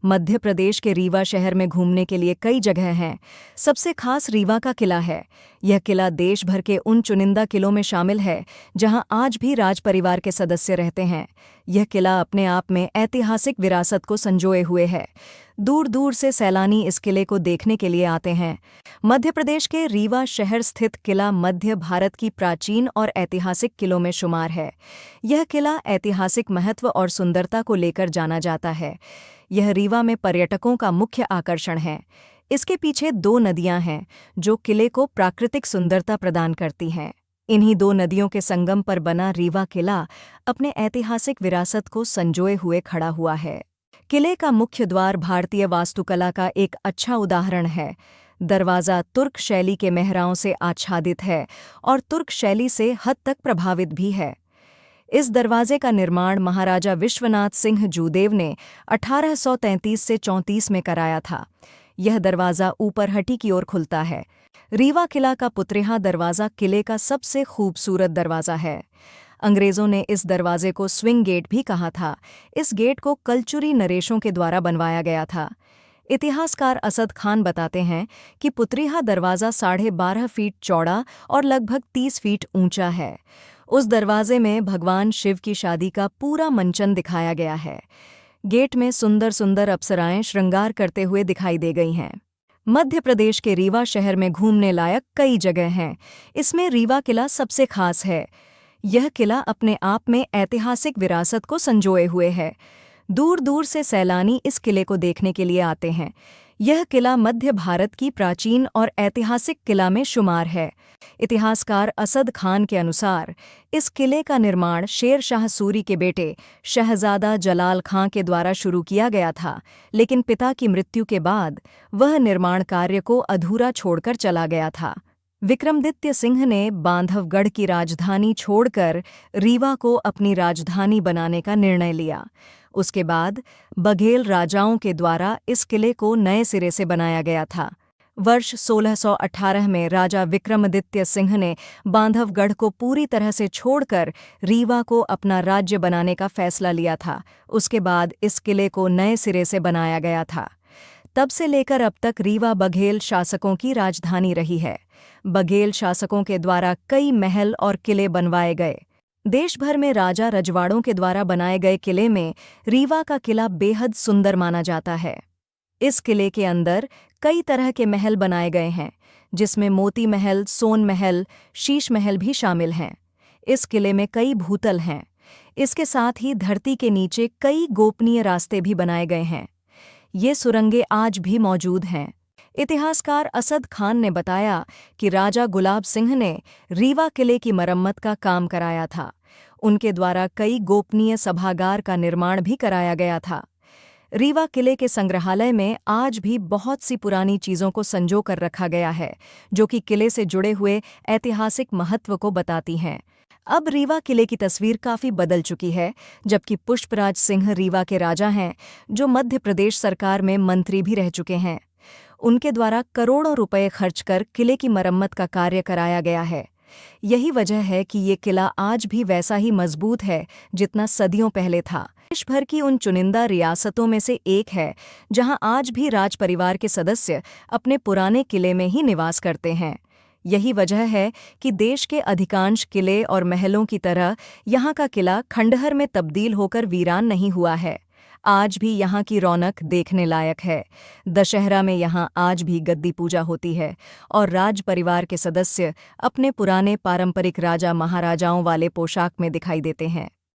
मध्य प्रदेश के रीवा शहर में घूमने के लिए कई जगह हैं। सबसे खास रीवा का किला है। यह किला देश भर के उन चुनिंदा किलों में शामिल है जहां आज भी राज परिवार के सदस्य रहते हैं। यह किला अपने आप में ऐतिहासिक विरासत को संजोए हुए है। दूर दूर से सैलानी इस किले को देखने के लिए आते हैं। मध्य प्रदेश के रीवा शहर स्थित किला मध्य भारत की प्राचीन और ऐतिहासिक किलों में शुमार है। यह किला ऐतिहासिक महत्व और सुंदरता को लेकर जाना जाता है। यह रीवा में पर्यटकों का मुख्य आकर्षण है। इसके पीछे दो नदियां हैं जो किले को प्राकृतिक सुंदरता प्रदान करती हैं। इन्हीं दो नदियों के संगम पर बना रीवा किला अपने ऐतिहासिक विरासत को संजोए हुए खड़ा हुआ है। किले का मुख्य द्वार भारतीय वास्तुकला का एक अच्छा उदाहरण है। दरवाज़ा तुर्क शैली के मेहराओं से आच्छादित है और तुर्क शैली से हद तक प्रभावित भी है। इस दरवाजे का निर्माण महाराजा विश्वनाथ सिंह जूदेव ने 1833 से 34 में कराया था। यह दरवाज़ा ऊपरहटी की ओर खुलता है। रीवा किला का पुतरेहा दरवाज़ा किले का सबसे खूबसूरत दरवाज़ा है। अंग्रेज़ों ने इस दरवाजे को स्विंग गेट भी कहा था। इस गेट को कलचुरी नरेशों के द्वारा बनवाया गया था। इतिहासकार असद खान बताते हैं कि पुतरेहा दरवाज़ा 12.5 फीट चौड़ा और लगभग 30 फीट ऊंचा है। उस दरवाजे में भगवान शिव की शादी का पूरा मंचन दिखाया गया है। गेट में सुंदर सुंदर अप्सराएं श्रृंगार करते हुए दिखाई दे गई हैं। मध्य प्रदेश के रीवा शहर में घूमने लायक कई जगह हैं। इसमें रीवा किला सबसे खास है। यह किला अपने आप में ऐतिहासिक विरासत को संजोए हुए है। दूर दूर से सैलानी इस किले को देखने के लिए आते हैं। यह किला मध्य भारत की प्राचीन और ऐतिहासिक किला में शुमार है। इतिहासकार असद खान के अनुसार इस किले का निर्माण शेर शाह सूरी के बेटे शहजादा जलाल खां के द्वारा शुरू किया गया था, लेकिन पिता की मृत्यु के बाद वह निर्माण कार्य को अधूरा छोड़कर चला गया था। विक्रमादित्य सिंह ने बांधवगढ़ की राजधानी छोड़कर रीवा को अपनी राजधानी बनाने का निर्णय लिया। उसके बाद बघेल राजाओं के द्वारा इस किले को नए सिरे से बनाया गया था। वर्ष 1618 में राजा विक्रमादित्य सिंह ने बांधवगढ़ को पूरी तरह से छोड़कर रीवा को अपना राज्य बनाने का फैसला लिया था। उसके बाद इस किले को नए सिरे से बनाया गया था। तब से लेकर अब तक रीवा बघेल शासकों की राजधानी रही है। बघेल शासकों के द्वारा कई महल और किले बनवाए गए। देश भर में राजा रजवाड़ों के द्वारा बनाए गए किले में रीवा का किला बेहद सुंदर माना जाता है। इस किले के अंदर कई तरह के महल बनाए गए हैं, जिसमें मोती महल, सोन महल, शीश महल भी शामिल हैं। इस किले में कई भूतल हैं। इसके साथ ही धरती के नीचे कई गोपनीय रास्ते भी बनाए गए हैं। ये सुरंगें आज भी मौजूद हैं। इतिहासकार असद खान ने बताया कि राजा गुलाब सिंह ने रीवा किले की मरम्मत का काम कराया था। उनके द्वारा कई गोपनीय सभागार का निर्माण भी कराया गया था। रीवा किले के संग्रहालय में आज भी बहुत सी पुरानी चीज़ों को संजो कर रखा गया है, जो कि किले से जुड़े हुए ऐतिहासिक महत्व को बताती हैं। अब रीवा किले की तस्वीर काफ़ी बदल चुकी है, जबकि पुष्पराज सिंह रीवा के राजा हैं, जो मध्य प्रदेश सरकार में मंत्री भी रह चुके हैं। उनके द्वारा करोड़ों रुपए खर्च कर किले की मरम्मत का कार्य कराया गया है। यही वजह है कि ये किला आज भी वैसा ही मजबूत है जितना सदियों पहले था। देश भर की उन चुनिंदा रियासतों में से एक है जहां आज भी राज परिवार के सदस्य अपने पुराने किले में ही निवास करते हैं। यही वजह है कि देश के अधिकांश किले और महलों की तरह यहाँ का किला खंडहर में तब्दील होकर वीरान नहीं हुआ है। आज भी यहाँ की रौनक देखने लायक है। दशहरा में यहाँ आज भी गद्दी पूजा होती है और राज परिवार के सदस्य अपने पुराने पारंपरिक राजा महाराजाओं वाले पोशाक में दिखाई देते हैं।